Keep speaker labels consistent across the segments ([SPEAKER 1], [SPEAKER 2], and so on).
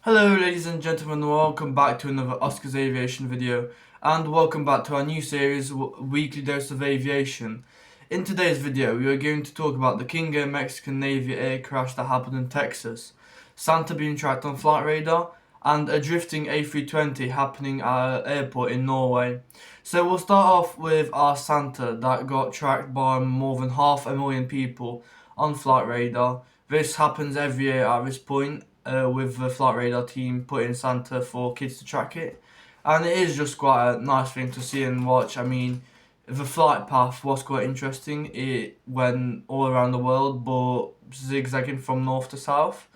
[SPEAKER 1] Hello ladies and gentlemen, welcome back to another Oscar's Aviation video, and welcome back to our new series, Weekly Dose of Aviation. In today's video, we are going to talk about the King Air Mexican Navy air crash that happened in Texas, Santa being tracked on flight radar, and a drifting A320 happening at an airport in Norway. So we'll start off with our Santa that got tracked by more than 500,000 people on flight radar. This happens every year at this point, with the flight radar team putting Santa for kids to track it, and it is just quite a nice thing to see and watch. I mean, the flight path was quite interesting. It went all around the world but zigzagging from north to south,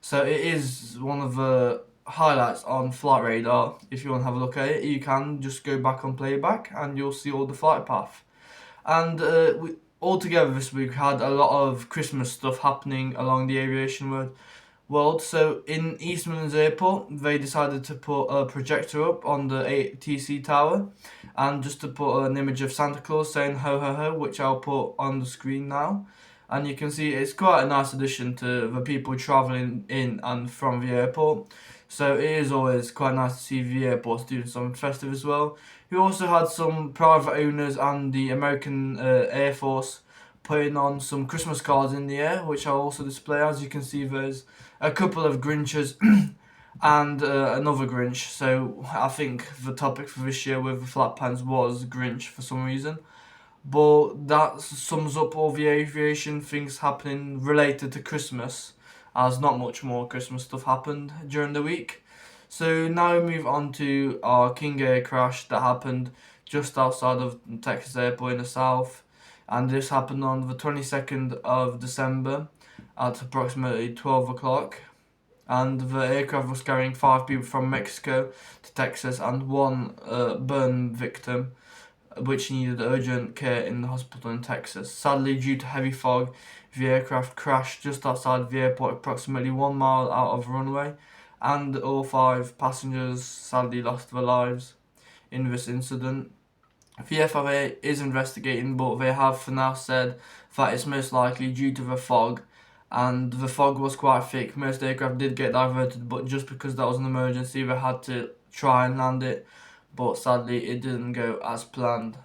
[SPEAKER 1] so it is one of the highlights on flight radar. If you want to have a look at it, you can just go back on playback and you'll see all the flight path. And altogether this week we had a lot of Christmas stuff happening along the aviation world. So in East Midlands Airport, they decided to put a projector up on the ATC tower, and just to put an image of Santa Claus saying ho ho ho, which I'll put on the screen now. And you can see it's quite a nice addition to the people travelling in and from the airport. So it is always quite nice to see the airports doing something festive as well. We also had some private owners and the American Air Force putting on some Christmas cards in the air, which I'll also display. As you can see, there's a couple of Grinches and another Grinch. So I think the topic for this year with the flat pans was Grinch for some reason. But that sums up all the aviation things happening related to Christmas, as not much more Christmas stuff happened during the week. So now we move on to our King Air crash that happened just outside of Texas Airport in the south. And this happened on the 22nd of December at approximately 12 o'clock. And the aircraft was carrying 5 people from Mexico to Texas and one burn victim, which needed urgent care in the hospital in Texas. Sadly, due to heavy fog, the aircraft crashed just outside the airport, approximately 1 mile out of runway, and all 5 passengers sadly lost their lives in this incident. The FAA is investigating, but they have for now said that it's most likely due to the fog, and the fog was quite thick. Most aircraft did get diverted, but just because that was an emergency, they had to try and land it, but sadly it didn't go as planned.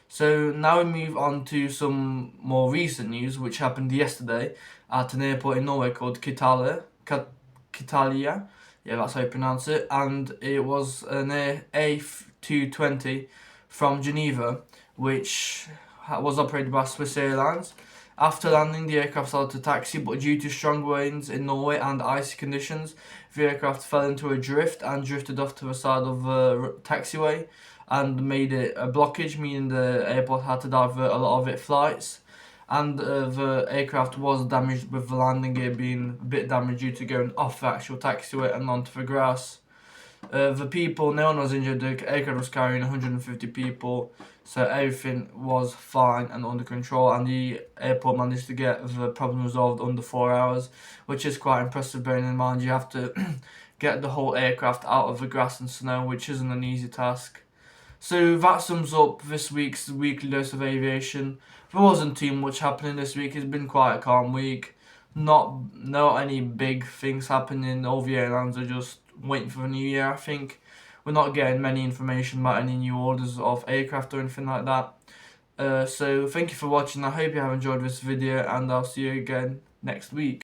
[SPEAKER 1] So now we move on to some more recent news, which happened yesterday at an airport in Norway called Kitalia. Yeah, that's how you pronounce it. And it was an A220 from Geneva, which was operated by Swiss Airlines. After landing, the aircraft started to taxi, but due to strong winds in Norway and icy conditions, the aircraft fell into a drift and drifted off to the side of the taxiway and made it a blockage, meaning the airport had to divert a lot of its flights. And the aircraft was damaged, with the landing gear being a bit damaged due to going off the actual taxiway and onto the grass. The people, no one was injured. The aircraft was carrying 150 people, so everything was fine and under control, and the airport managed to get the problem resolved under 4 hours, which is quite impressive, bearing in mind you have to get the whole aircraft out of the grass and snow, which isn't an easy task. So that sums up this week's Weekly Dose of Aviation. There wasn't too much happening this week. It's been quite a calm week. Not any big things happening. All the airlines are just waiting for the new year. I think we're not getting many information about any new orders of aircraft or anything like that. So thank you for watching. I hope you have enjoyed this video, and I'll see you again next week.